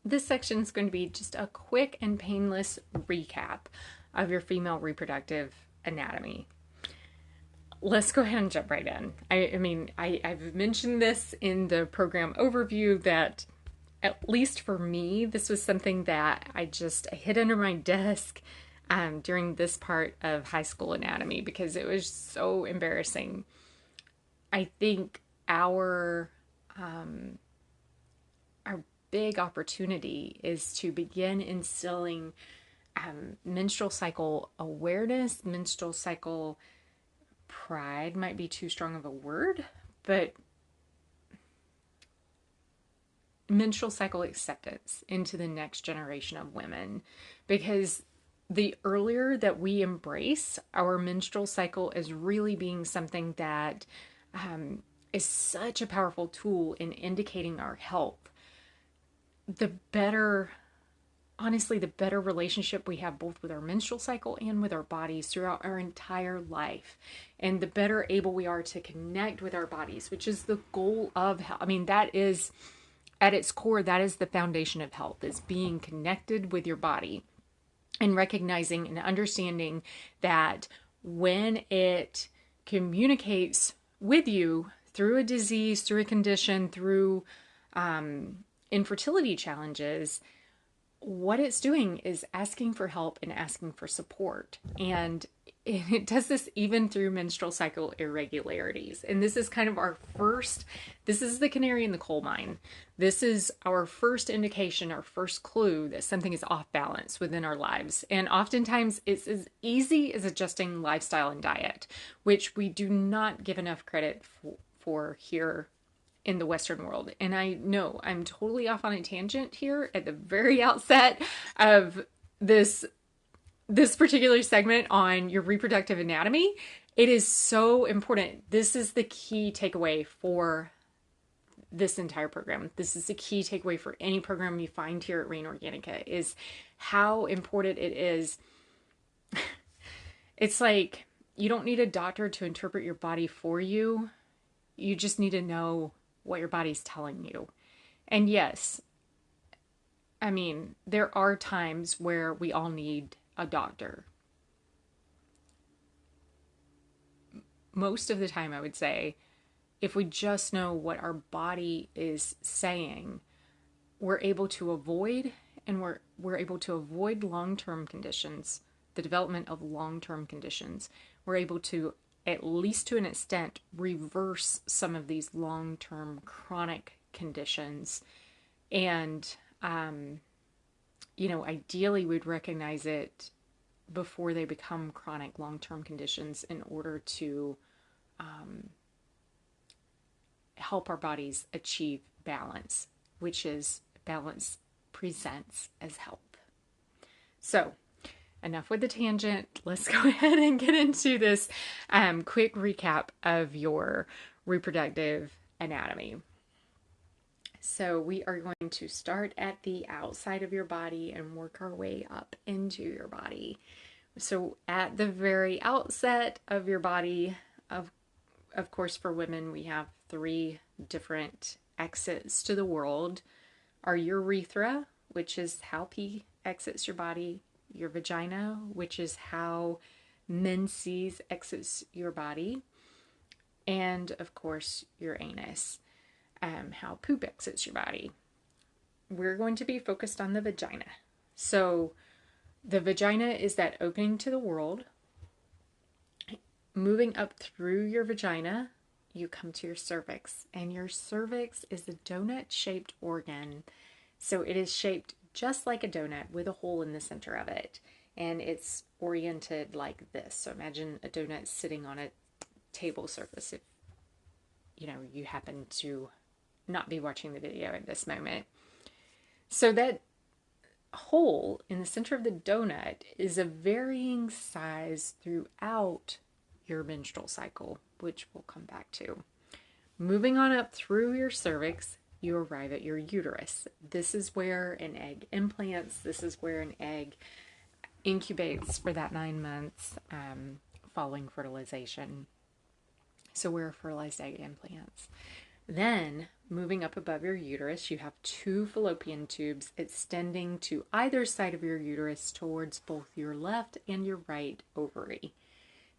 This section is going to be just a quick and painless recap of your female reproductive anatomy. Let's go ahead and jump right in. I've mentioned this in the program overview that, at least for me, this was something that I hid under my desk during this part of high school anatomy because it was so embarrassing. I think our big opportunity is to begin instilling menstrual cycle awareness. Menstrual cycle pride might be too strong of a word, but menstrual cycle acceptance into the next generation of women, because the earlier that we embrace our menstrual cycle as really being something that is such a powerful tool in indicating our health, the better, honestly, the better relationship we have both with our menstrual cycle and with our bodies throughout our entire life. And the better able we are to connect with our bodies, which is the goal of health. That is, at its core, that is the foundation of health, is being connected with your body and recognizing and understanding that when it communicates with you through a disease, through a condition, through infertility challenges, what it's doing is asking for help and asking for support. And it does this even through menstrual cycle irregularities. And this is kind of this is the canary in the coal mine. This is our first indication, our first clue that something is off balance within our lives. And oftentimes it's as easy as adjusting lifestyle and diet, which we do not give enough credit for here in the Western world. And I know I'm totally off on a tangent here at the very outset of this particular segment on your reproductive anatomy. It is so important. This is the key takeaway for this entire program. This is the key takeaway for any program you find here at Rain Organica, is how important it is. It's like you don't need a doctor to interpret your body for you. You just need to know what your body's telling you. And yes, there are times where we all need a doctor. Most of the time, I would say, if we just know what our body is saying, we're able to avoid long-term conditions, the development of long-term conditions. We're able to, at least to an extent, reverse some of these long-term chronic conditions. And, ideally we'd recognize it before they become chronic long-term conditions in order to help our bodies achieve balance, which is balance presents as health. So, enough with the tangent. Let's go ahead and get into this quick recap of your reproductive anatomy. So we are going to start at the outside of your body and work our way up into your body. So at the very outset of your body, of course, for women, we have 3 different exits to the world. Our urethra, which is how pee exits your body. Your vagina, which is how menses exits your body. And of course, your anus, how poop exits your body. We're going to be focused on the vagina. So the vagina is that opening to the world. Moving up through your vagina, you come to your cervix. And your cervix is a donut-shaped organ. So it is shaped just like a donut with a hole in the center of it. And it's oriented like this. So imagine a donut sitting on a table surface if, you happen to not be watching the video at this moment. So that hole in the center of the donut is a varying size throughout your menstrual cycle, which we'll come back to. Moving on up through your cervix, you arrive at your uterus. This is where an egg implants. This is where an egg incubates for that 9 months following fertilization. So where a fertilized egg implants. Then, moving up above your uterus, you have two fallopian tubes extending to either side of your uterus towards both your left and your right ovary.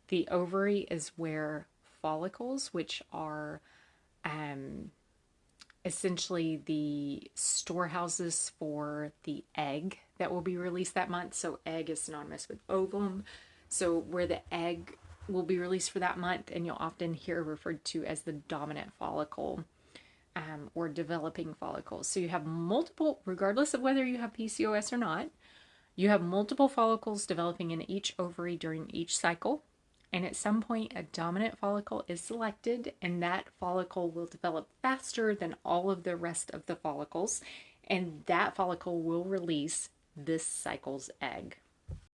The ovary is where follicles, which are essentially the storehouses for the egg that will be released that month. So egg is synonymous with ovum. So where the egg will be released for that month, and you'll often hear referred to as the dominant follicle or developing follicles. So you have multiple, regardless of whether you have PCOS or not, you have multiple follicles developing in each ovary during each cycle. And at some point, a dominant follicle is selected, and that follicle will develop faster than all of the rest of the follicles, and that follicle will release this cycle's egg.